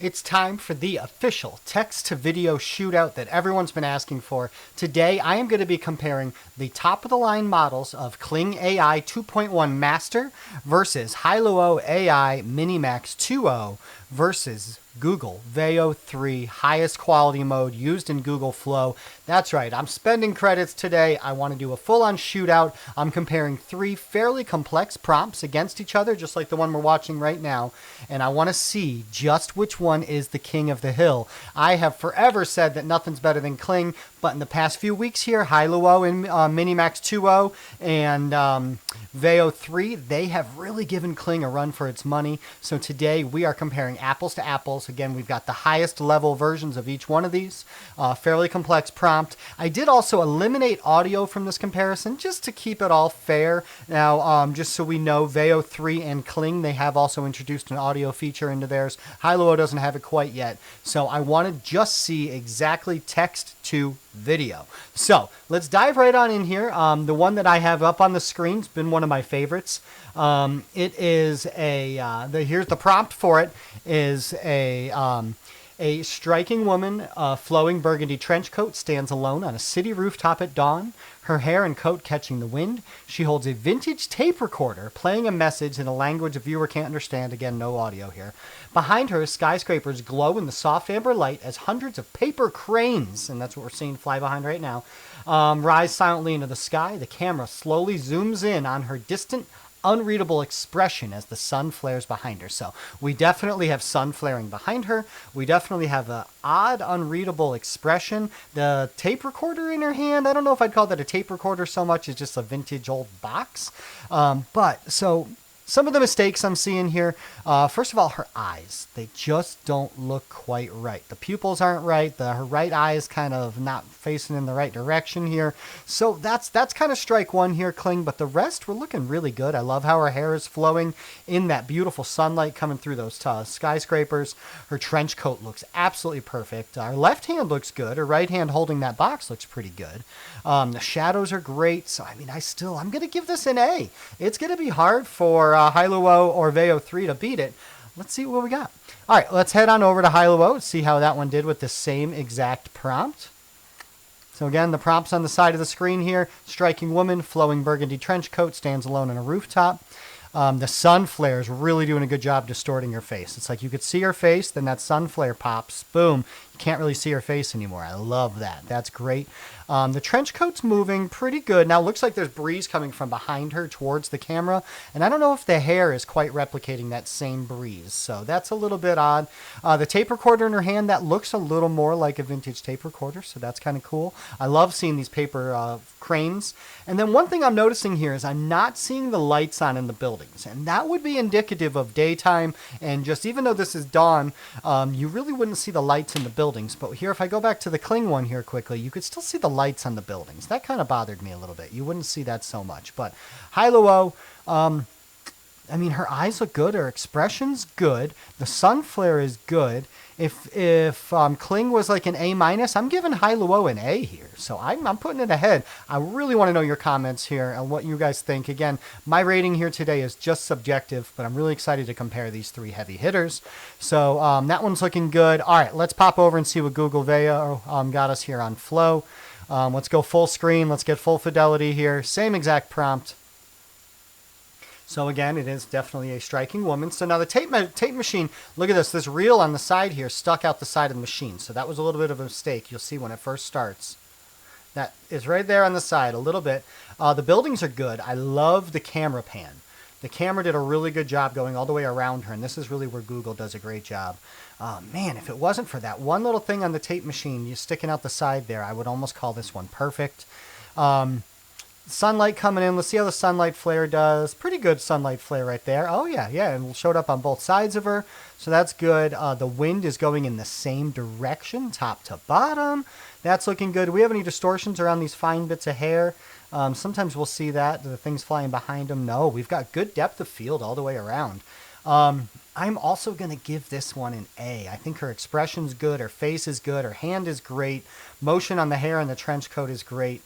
It's time for the official text-to-video shootout that everyone's been asking for. Today, I am going to be comparing the top-of-the-line models of Kling AI 2.1 Master versus Hailuo AI Minimax 2.0 versus Google VEO 3 highest quality mode used in Google Flow. That's right, I'm spending credits today. I want to do a full-on shootout. I'm comparing three fairly complex prompts against each other, just like the one we're watching right now, and I want to see just which one is the king of the hill. I have forever said that nothing's better than Kling, but in the past few weeks here, Hailuo and Minimax 2.0 and VEO 3, they have really given Kling a run for its money. So today we are comparing apples to apples. Again, we've got the highest level versions of each one of these. Fairly complex prompt. I did also eliminate audio from this comparison just to keep it all fair. Now, just so we know, VEO 3 and Kling, they have also introduced an audio feature into theirs. Hailuo doesn't have it quite yet. So I want to just see exactly text to video. So let's dive right on in here. The one that I have up on the screen has been one of my favorites. It is here's the prompt for it is a striking woman, flowing burgundy trench coat, stands alone on a city rooftop at dawn, her hair and coat catching the wind. She holds a vintage tape recorder, playing a message in a language a viewer can't understand. Again, no audio here. Behind her, skyscrapers glow in the soft amber light as hundreds of paper cranes, and that's what we're seeing fly behind right now, rise silently into the sky. The camera slowly zooms in on her distant, unreadable expression as the sun flares behind her. So we definitely have sun flaring behind her. We definitely have an odd, unreadable expression. The tape recorder in her hand, I don't know if I'd call that a tape recorder so much as just a vintage old box. But so some of the mistakes I'm seeing here, first of all, her eyes, they just don't look quite right. The pupils aren't right. Her right eye is kind of not facing in the right direction here. So that's kind of strike one here, Kling, but the rest we're looking really good. I love how her hair is flowing in that beautiful sunlight coming through those skyscrapers. Her trench coat looks absolutely perfect. Her left hand looks good. Her right hand holding that box looks pretty good. The shadows are great. So, I mean, I'm going to give this an A. It's going to be hard for Hailuo or VEO 3 to beat it. Let's see what we got. All right, let's head on over to Hailuo and see how that one did with the same exact prompt. So again, the prompt's on the side of the screen here. Striking woman, flowing burgundy trench coat, stands alone on a rooftop. The sun flare is really doing a good job distorting her face. It's like you could see her face, then that sun flare pops, boom. You can't really see her face anymore. I love that. That's great. The trench coat's moving pretty good. Now it looks like there's breeze coming from behind her towards the camera, and I don't know if the hair is quite replicating that same breeze, so that's a little bit odd. The tape recorder in her hand, that looks a little more like a vintage tape recorder, so that's kind of cool. I love seeing these paper cranes. And then one thing I'm noticing here is I'm not seeing the lights on in the buildings, and that would be indicative of daytime, and just even though this is dawn, you really wouldn't see the lights in the buildings. But here, if I go back to the Kling one here quickly, you could still see the lights on the buildings. That kind of bothered me a little bit. You wouldn't see that so much. But Hailuo, I mean, her eyes look good. Her expression's good. The sun flare is good. If Kling was like an A minus, I'm giving Hailuo an A here. So I'm putting it ahead. I really want to know your comments here and what you guys think. Again, my rating here today is just subjective, but I'm really excited to compare these three heavy hitters. So that one's looking good. All right, let's pop over and see what Google VEO got us here on Flow. Let's go full screen. Let's get full fidelity here. Same exact prompt. So again, it is definitely a striking woman. So now the tape machine, look at this reel on the side here stuck out the side of the machine. So that was a little bit of a mistake. You'll see when it first starts. That is right there on the side a little bit. The buildings are good. I love the camera pan. The camera did a really good job going all the way around her, and this is really where Google does a great job. Man, if it wasn't for that one little thing on the tape machine, you sticking out the side there, I would almost call this one perfect. Sunlight coming in. Let's see how the sunlight flare does. Pretty good sunlight flare right there. Oh, yeah, and it showed up on both sides of her, so that's good. The wind is going in the same direction, top to bottom. That's looking good. Do we have any distortions around these fine bits of hair? Sometimes we'll see that, the things flying behind them. No, we've got good depth of field all the way around. I'm also going to give this one an A. I think her expression's good, her face is good, her hand is great, motion on the hair and the trench coat is great.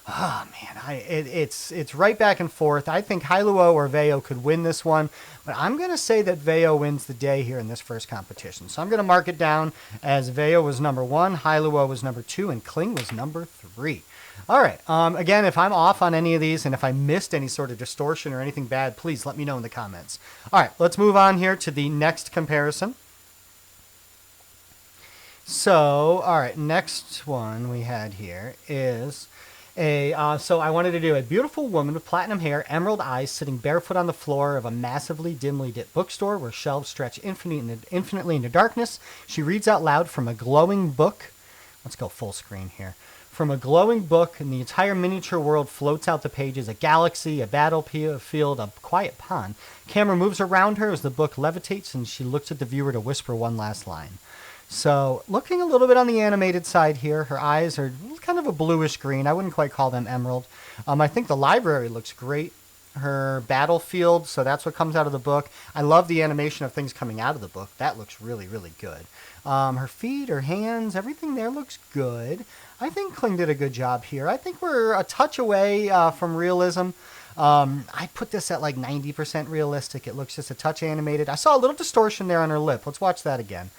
Oh man, it's right back and forth. I think Hailuo or VEO could win this one, but I'm gonna say that VEO wins the day here in this first competition. So I'm gonna mark it down as VEO was number 1, Hailuo was number 2, and Kling was number 3. All right. Again, if I'm off on any of these and if I missed any sort of distortion or anything bad, please let me know in the comments. All right, let's move on here to the next comparison. So, all right, next one we had here is so I wanted to do a beautiful woman with platinum hair, emerald eyes, sitting barefoot on the floor of a massively dimly lit bookstore where shelves stretch infinitely into darkness. She reads out loud from a glowing book. Let's go full screen here. From a glowing book, and the entire miniature world floats out the pages, a galaxy, a battlefield, a quiet pond. Camera moves around her as the book levitates, and she looks at the viewer to whisper one last line. So, looking a little bit on the animated side here, her eyes are kind of a bluish green. I wouldn't quite call them emerald. I think the library looks great. Her battlefield, so that's what comes out of the book. I love the animation of things coming out of the book. That looks really, really good. Her feet, her hands, everything there looks good. I think Kling did a good job here. I think we're a touch away from realism. I put this at like 90% realistic. It looks just a touch animated. I saw a little distortion there on her lip. Let's watch that again.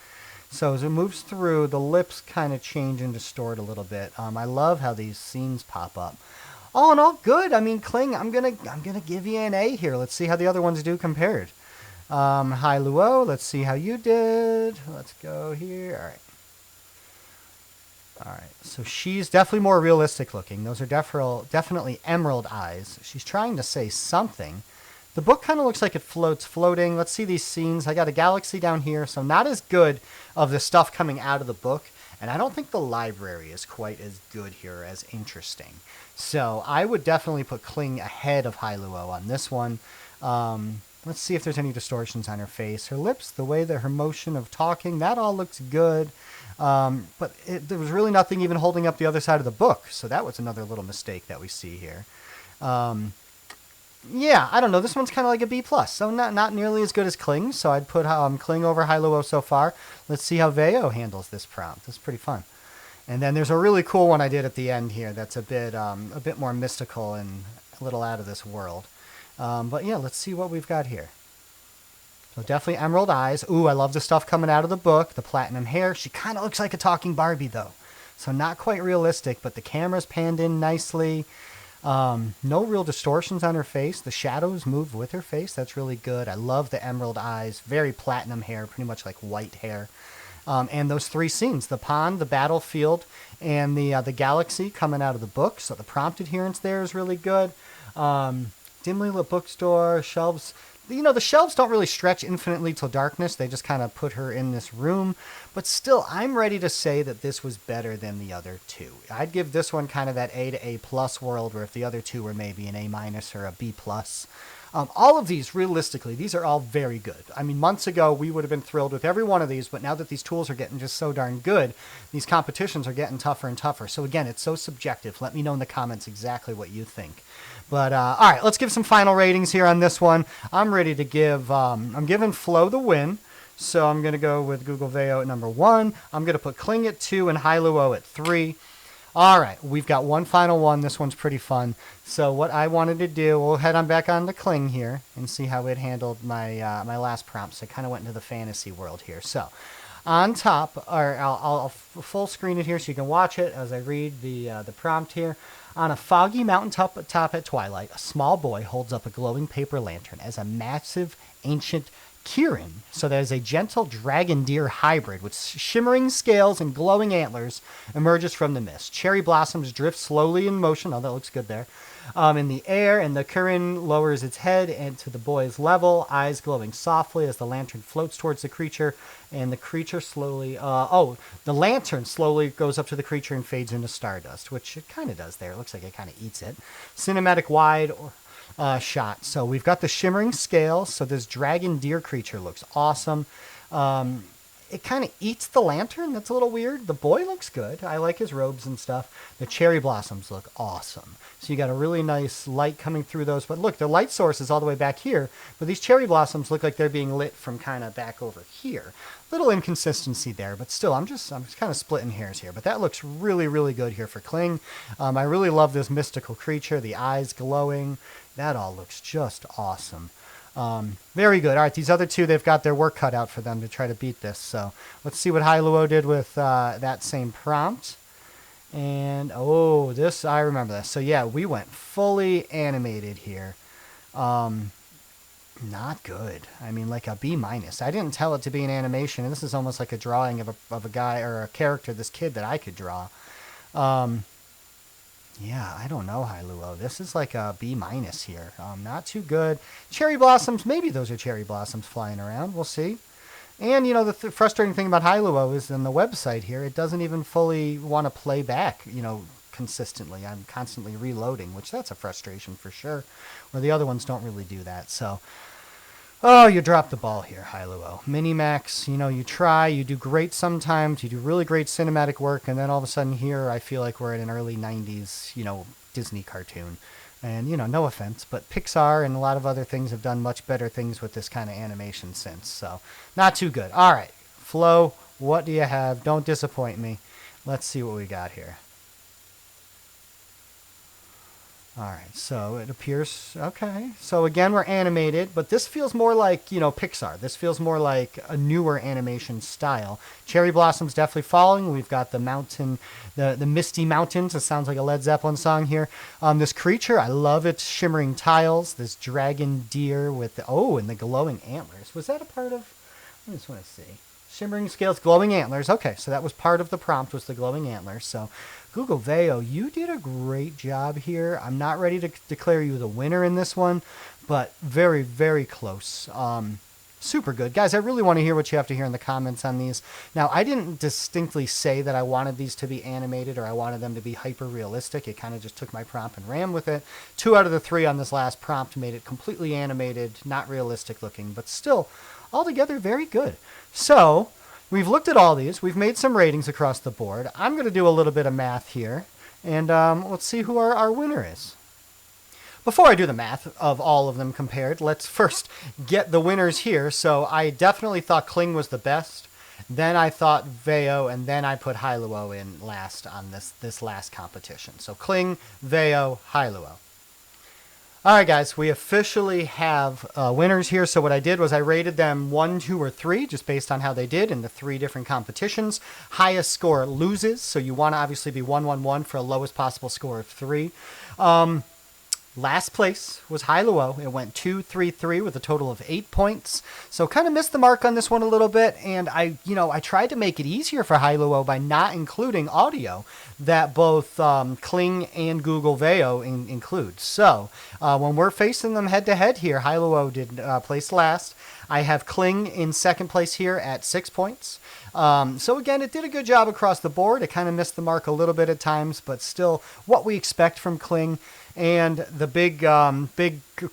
So as it moves through, the lips kind of change and distort a little bit. I love how these scenes pop up. All in all, good. I mean, Kling, I'm gonna give you an A here. Let's see how the other ones do compared. Hailuo, let's see how you did. Let's go here. All right. All right. So she's definitely more realistic looking. Those are definitely emerald eyes. She's trying to say something. The book kind of looks like it floating. Let's see these scenes. I got a galaxy down here, so not as good of the stuff coming out of the book. And I don't think the library is quite as good here, as interesting. So I would definitely put Kling ahead of Hailuo on this one. Let's see if there's any distortions on her face. Her lips, the way that her motion of talking, that all looks good. But there was really nothing even holding up the other side of the book. So that was another little mistake that we see here. Yeah, I don't know. This one's kind of like a B+. So not nearly as good as Kling. So I'd put Kling over Hailuo so far. Let's see how VEO handles this prompt. This is pretty fun. And then there's a really cool one I did at the end here that's a bit more mystical and a little out of this world. But yeah, let's see what we've got here. So definitely emerald eyes. Ooh, I love the stuff coming out of the book. The platinum hair. She kind of looks like a talking Barbie, though. So not quite realistic, but the camera's panned in nicely. No real distortions on her face. The shadows move with her face. That's really good. I love the emerald eyes. Very platinum hair, pretty much like white hair. And those three scenes, the pond, the battlefield, and the galaxy coming out of the book. So the prompt adherence there is really good. Dimly lit bookstore, shelves. You know, the shelves don't really stretch infinitely till darkness. They just kind of put her in this room. But still, I'm ready to say that this was better than the other two. I'd give this one kind of that A to A+ world, where if the other two were maybe an A- or a B+. All of these, realistically, these are all very good. I mean, months ago, we would have been thrilled with every one of these, but now that these tools are getting just so darn good, these competitions are getting tougher and tougher. So again, it's so subjective. Let me know in the comments exactly what you think. But, all right, let's give some final ratings here on this one. I'm ready to give, I'm giving Flo the win. So I'm going to go with Google VEO at number 1. I'm going to put Kling at 2 and Hailuo at 3. All right, we've got one final one. This one's pretty fun. So what I wanted to do, we'll head on back on to Kling here and see how it handled my my last prompt. So I kind of went into the fantasy world here. So on top, or I'll full screen it here so you can watch it as I read the prompt here. On a foggy mountaintop at twilight, a small boy holds up a glowing paper lantern as a massive ancient Kirin, so that is a gentle dragon deer hybrid with shimmering scales and glowing antlers, emerges from the mist. Cherry blossoms drift slowly in motion. Oh, that looks good there. In the air, and the Kirin lowers its head into the boy's level, eyes glowing softly as the lantern floats towards the creature, and the creature slowly, the lantern slowly goes up to the creature and fades into stardust, which it kind of does there. It looks like it kind of eats it. Cinematic wide shot. So we've got the shimmering scales. So this dragon deer creature looks awesome. it kind of eats the lantern. That's a little weird. The boy looks good. I like his robes and stuff. The cherry blossoms look awesome. So you got a really nice light coming through those. But look, the light source is all the way back here. But these cherry blossoms look like they're being lit from kind of back over here. Little inconsistency there, but still, I'm just kind of splitting hairs here. But that looks really, really good here for Kling. I really love this mystical creature. The eyes glowing. That all looks just awesome. Very good. All right, these other two, they've got their work cut out for them to try to beat this. So let's see what Hailuo did with that same prompt. And, oh, this, I remember this. So, yeah, we went fully animated here. Not good. I mean, like a B-. I didn't tell it to be an animation, and this is almost like a drawing of a guy or a character, this kid that I could draw. Yeah, I don't know, Hailuo. This is like a B- here. Not too good. Cherry blossoms, maybe those are cherry blossoms flying around. We'll see. And, you know, the frustrating thing about Hailuo is in the website here, it doesn't even fully want to play back, you know, consistently. I'm constantly reloading, which that's a frustration for sure, where the other ones don't really do that. So, oh, you dropped the ball here, Hailuo. Minimax, you know, you try, you do great sometimes, you do really great cinematic work, and then all of a sudden here, I feel like we're in an early 90s, you know, Disney cartoon. And, you know, no offense, but Pixar and a lot of other things have done much better things with this kind of animation since. So, not too good. All right, Flo, what do you have? Don't disappoint me. Let's see what we got here. All right, so it appears, okay. So again, we're animated, but this feels more like, you know, Pixar. This feels more like a newer animation style. Cherry blossoms definitely falling. We've got the mountain, the misty mountains. It sounds like a Led Zeppelin song here. This creature, I love its shimmering tiles. This dragon deer with the, oh, and the glowing antlers. Was that a part of, I just want to see. Shimmering scales, glowing antlers. Okay, so that was part of the prompt, was the glowing antlers. So Google VEO, you did a great job here. I'm not ready to declare you the winner in this one, but very, very close. Super good. Guys, I really want to hear what you have to hear in the comments on these. Now, I didn't distinctly say that I wanted these to be animated or I wanted them to be hyper-realistic. It kind of just took my prompt and ran with it. 2 out of the 3 on this last prompt made it completely animated, not realistic looking, but still, altogether, very good. So, we've looked at all these. We've made some ratings across the board. I'm going to do a little bit of math here, and let's see who our winner is. Before I do the math of all of them compared, let's first get the winners here. So I definitely thought Kling was the best. Then I thought VEO, and then I put Hailuo in last on this last competition. So Kling, VEO, Hailuo. All right, guys, we officially have winners here. So what I did was I rated them 1, 2, or 3, just based on how they did in the 3 different competitions. Highest score loses, so you want to obviously be 1, 1, 1 for a lowest possible score of 3. Last place was Hailuo. It went 2, 3, 3 with a total of 8 points. So kind of missed the mark on this one a little bit. And I tried to make it easier for Hailuo by not including audio that both Kling and Google VEO include. So when we're facing them head to head here, Hailuo did place last. I have Kling in second place here at 6 points. So again, it did a good job across the board. It kind of missed the mark a little bit at times, but still what we expect from Kling. And the big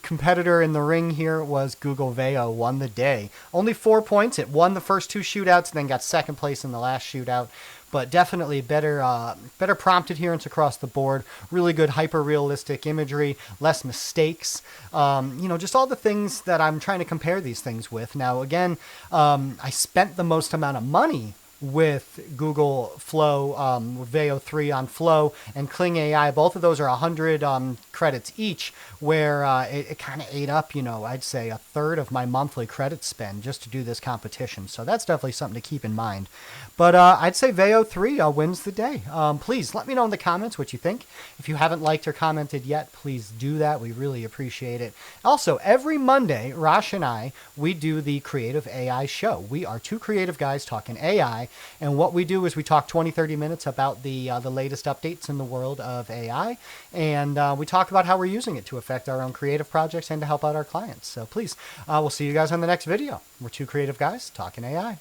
competitor in the ring here was Google VEO, won the day. Only 4 points. It won the first 2 shootouts and then got second place in the last shootout. But definitely better prompt adherence across the board. Really good hyper-realistic imagery, less mistakes. Just all the things that I'm trying to compare these things with. Now, again, I spent the most amount of money with Google Flow, VEO 3 on Flow, and Kling AI. Both of those are 100 credits each, where it kind of ate up, I'd say a third of my monthly credit spend just to do this competition. So that's definitely something to keep in mind. But I'd say VEO 3 wins the day. Please let me know in the comments what you think. If you haven't liked or commented yet, please do that. We really appreciate it. Also, every Monday, Rosh and I, we do the Creative AI show. We are 2 creative guys talking AI. And what we do is we talk 20, 30 minutes about the latest updates in the world of AI. And we talk about how we're using it to affect our own creative projects and to help out our clients. So please, we'll see you guys on the next video. We're 2 creative guys talking AI.